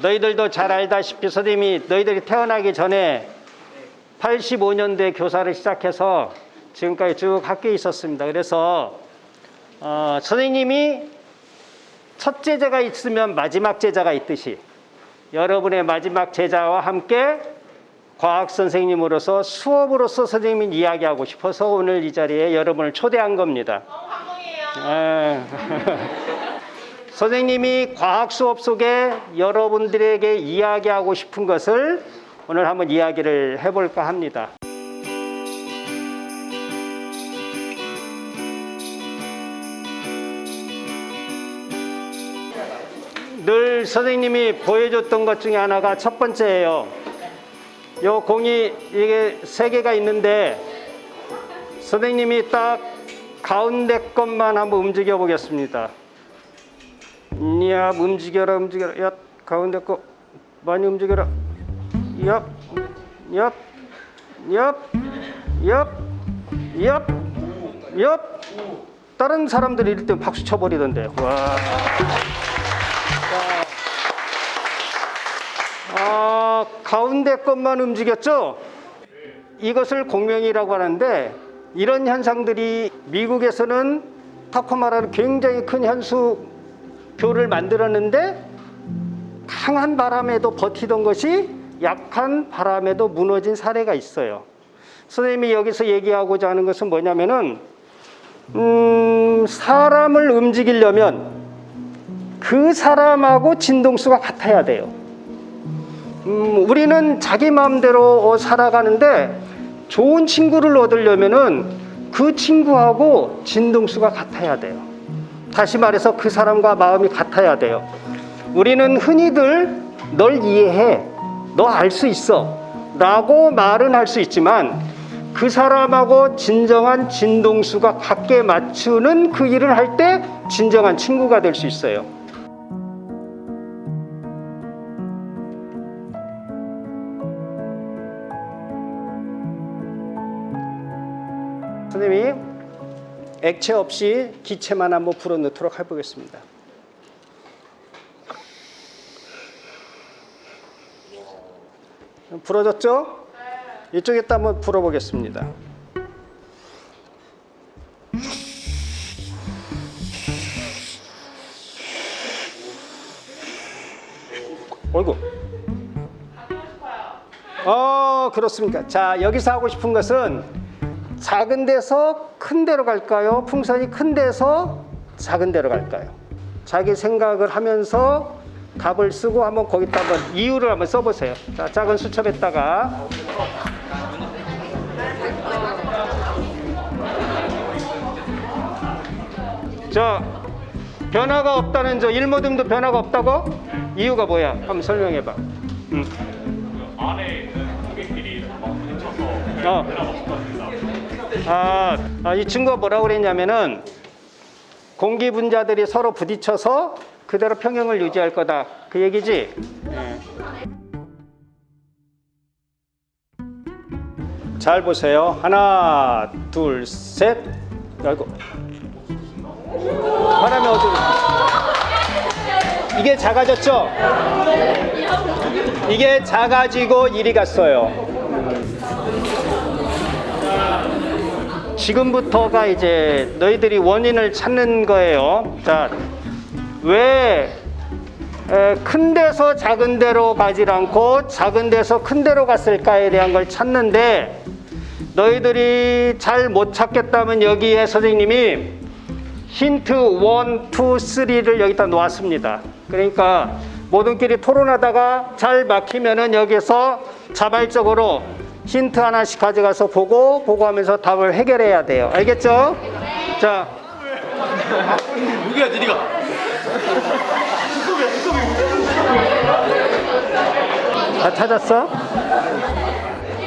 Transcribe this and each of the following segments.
너희들도 잘 알다시피 선생님이 너희들이 태어나기 전에 85년도에 교사를 시작해서 지금까지 쭉 학교에 있었습니다. 그래서 선생님이 첫 제자가 있으면 마지막 제자가 있듯이 여러분의 마지막 제자와 함께 과학 선생님으로서 수업으로서 선생님이 이야기하고 싶어서 오늘 이 자리에 여러분을 초대한 겁니다. 감동이에요. 선생님이 과학 수업 속에 여러분들에게 이야기하고 싶은 것을 오늘 한번 이야기를 해볼까 합니다. 늘 선생님이 보여줬던 것 중에 하나가 첫 번째예요. 요 공이 이게 세 개가 있는데 선생님이 딱 가운데 것만 한번 움직여 보겠습니다. 야, 움직여라, 움직여라. 야, 가운데 거 많이 움직여라. 얍, 얍, 얍, 얍, 얍, 얍. 다른 사람들이 이럴 때 박수 쳐버리던데. 와. 가운데 것만 움직였죠? 이것을 공명이라고 하는데 이런 현상들이 미국에서는 타코마라는 굉장히 큰 현수교를 만들었는데 강한 바람에도 버티던 것이 약한 바람에도 무너진 사례가 있어요. 선생님이 여기서 얘기하고자 하는 것은 뭐냐면은 사람을 움직이려면 그 사람하고 진동수가 같아야 돼요. 우리는 자기 마음대로 살아가는데 좋은 친구를 얻으려면은 그 친구하고 진동수가 같아야 돼요. 다시 말해서 그 사람과 마음이 같아야 돼요. 우리는 흔히들 널 이해해, 너 알 수 있어 라고 말은 할 수 있지만 그 사람하고 진정한 진동수가 같게 맞추는 그 일을 할 때 진정한 친구가 될 수 있어요. 선생님이 액체 없이 기체만 한번 불어넣도록 해보겠습니다. 불어졌죠? 이쪽에다 한번 불어보겠습니다. 어이구. 그렇습니까? 자, 여기서 하고 싶은 것은 작은 데서 큰 데로 갈까요? 풍선이 큰 데서 작은 데로 갈까요? 자기 생각을 하면서 답을 쓰고 한번 거기다 한번 이유를 한번 써보세요. 자, 작은 수첩에다가 자, 변화가 없다는 저 일모듬도 변화가 없다고? 이유가 뭐야? 한번 설명해봐. 안에 있는 고객끼리 막 부딪혀서 변화가 없을 것 같습니다. 이 친구가 뭐라고 그랬냐면은 공기 분자들이 서로 부딪혀서 그대로 평형을 유지할 거다. 그 얘기지? 네. 잘 보세요. 하나, 둘, 셋. 아이고. 바람이 어디로? 이게 작아졌죠? 이게 작아지고 이리 갔어요. 지금부터가 이제 너희들이 원인을 찾는 거예요. 자, 왜 큰 데서 작은 데로 가지 않고 작은 데서 큰 데로 갔을까에 대한 걸 찾는데 너희들이 잘 못 찾겠다면 여기에 선생님이 힌트 1, 2, 3를 여기다 놓았습니다. 그러니까 모든끼리 토론하다가 잘 막히면은 여기서 자발적으로 힌트 하나씩 가져가서 보고 하면서 답을 해결해야 돼요. 알겠죠? 자, 누구야 니가? 다 찾았어?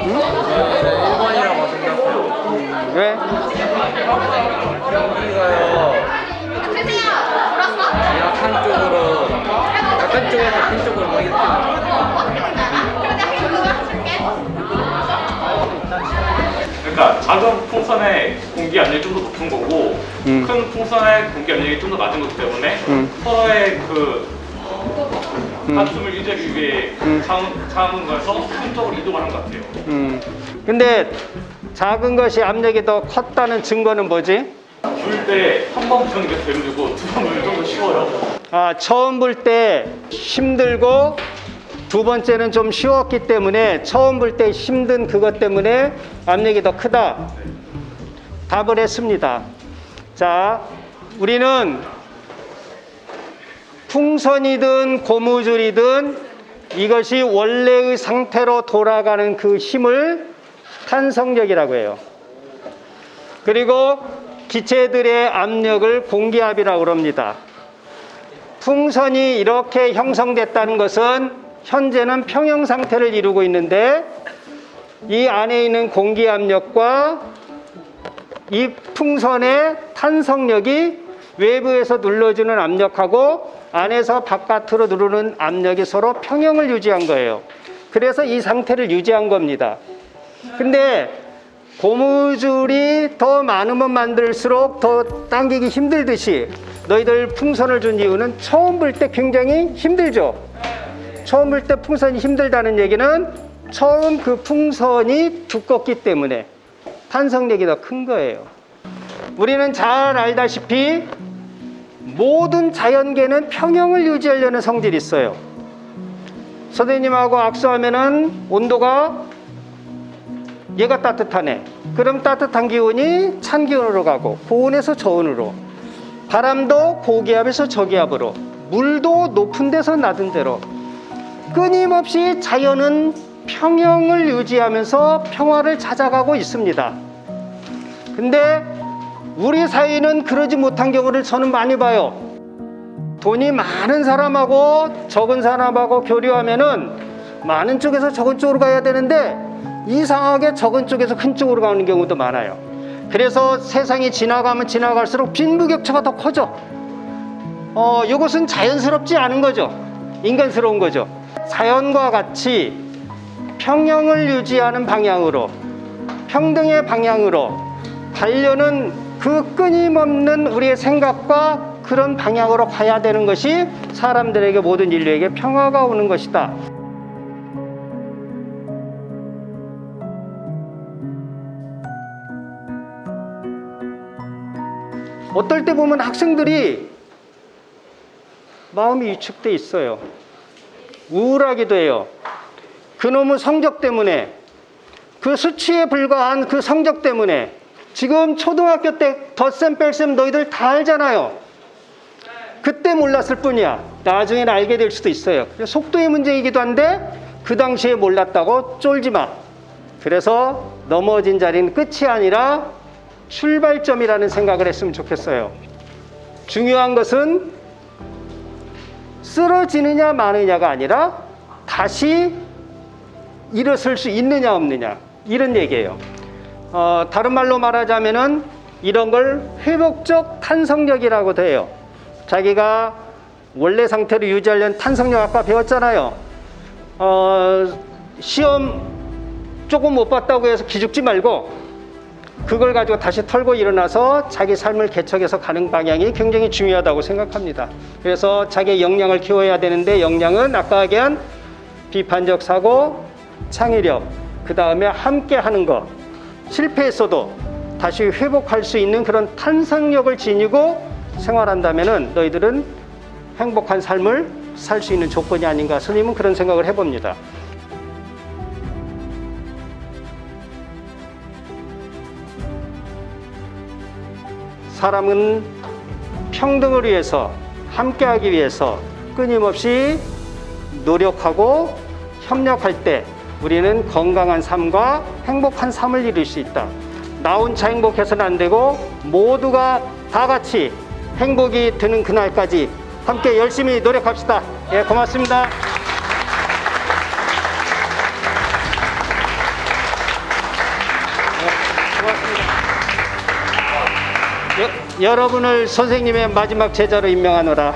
응? 1번이라고 생각해요. 왜? 여기가요. 약한 쪽으로, 약한 쪽에서 큰 쪽으로 막 이렇게. 그러니까 작은 풍선에 공기 압력이 좀 더 높은 거고 큰 풍선에 공기 압력이 좀 더 낮은 거기 때문에 서로의 그 가슴을 유지하기 위해 작은 거에서 큰 쪽으로 이동하는 것 같아요. 근데 작은 것이 압력이 더 컸다는 증거는 뭐지? 불 때 한 번 부는 게 더 힘들고 두 번 부는 좀 더 쉬워요. 아, 처음 불 때 힘들고 두 번째는 좀 쉬웠기 때문에 처음 불 때 힘든 그것 때문에 압력이 더 크다. 답을 했습니다. 자, 우리는 풍선이든 고무줄이든 이것이 원래의 상태로 돌아가는 그 힘을 탄성력이라고 해요. 그리고 기체들의 압력을 공기압이라고 합니다. 풍선이 이렇게 형성됐다는 것은 현재는 평형 상태를 이루고 있는데 이 안에 있는 공기압력과 이 풍선의 탄성력이 외부에서 눌러주는 압력하고 안에서 바깥으로 누르는 압력이 서로 평형을 유지한 거예요. 그래서 이 상태를 유지한 겁니다. 근데 고무줄이 더 많으면 만들수록 더 당기기 힘들듯이 너희들 풍선을 준 이유는 처음 불 때 굉장히 힘들죠. 처음 불 때 풍선이 힘들다는 얘기는 처음 그 풍선이 두껍기 때문에 탄성력이 더 큰 거예요. 우리는 잘 알다시피 모든 자연계는 평형을 유지하려는 성질이 있어요. 선생님하고 악수하면은 온도가 얘가 따뜻하네. 그럼 따뜻한 기운이 찬 기운으로 가고 고온에서 저온으로, 바람도 고기압에서 저기압으로, 물도 높은 데서 낮은 데로 끊임없이 자연은 평형을 유지하면서 평화를 찾아가고 있습니다. 근데 우리 사회는 그러지 못한 경우를 저는 많이 봐요. 돈이 많은 사람하고 적은 사람하고 교류하면은 많은 쪽에서 적은 쪽으로 가야 되는데 이상하게 적은 쪽에서 큰 쪽으로 가는 경우도 많아요. 그래서 세상이 지나가면 지나갈수록 빈부격차가 더 커져. 이것은 자연스럽지 않은 거죠. 인간스러운 거죠. 자연과 같이 평형을 유지하는 방향으로, 평등의 방향으로 가려는 그 끊임없는 우리의 생각과 그런 방향으로 가야 되는 것이 사람들에게, 모든 인류에게 평화가 오는 것이다. 어떨 때 보면 학생들이 마음이 위축돼 있어요. 우울하기도 해요. 그놈의 성적 때문에, 그 수치에 불과한 그 성적 때문에. 지금 초등학교 때 덧셈 뺄셈 너희들 다 알잖아요. 그때 몰랐을 뿐이야. 나중에는 알게 될 수도 있어요. 속도의 문제이기도 한데 그 당시에 몰랐다고 쫄지 마. 그래서 넘어진 자리는 끝이 아니라 출발점이라는 생각을 했으면 좋겠어요. 중요한 것은 쓰러지느냐 마느냐가 아니라 다시 일어설 수 있느냐 없느냐, 이런 얘기예요. 다른 말로 말하자면은 이런 걸 회복적 탄성력이라고도 해요. 자기가 원래 상태를 유지하려는 탄성력 아까 배웠잖아요. 시험 조금 못 봤다고 해서 기죽지 말고 그걸 가지고 다시 털고 일어나서 자기 삶을 개척해서 가는 방향이 굉장히 중요하다고 생각합니다. 그래서 자기의 역량을 키워야 되는데, 역량은 아까 얘기한 비판적 사고, 창의력, 그 다음에 함께 하는 것, 실패했어도 다시 회복할 수 있는 그런 탄성력을 지니고 생활한다면은 너희들은 행복한 삶을 살 수 있는 조건이 아닌가, 스님은 그런 생각을 해봅니다. 사람은 평등을 위해서, 함께하기 위해서 끊임없이 노력하고 협력할 때 우리는 건강한 삶과 행복한 삶을 이룰 수 있다. 나 혼자 행복해서는 안 되고 모두가 다 같이 행복이 드는 그날까지 함께 열심히 노력합시다. 예, 고맙습니다. 여러분을 선생님의 마지막 제자로 임명하노라.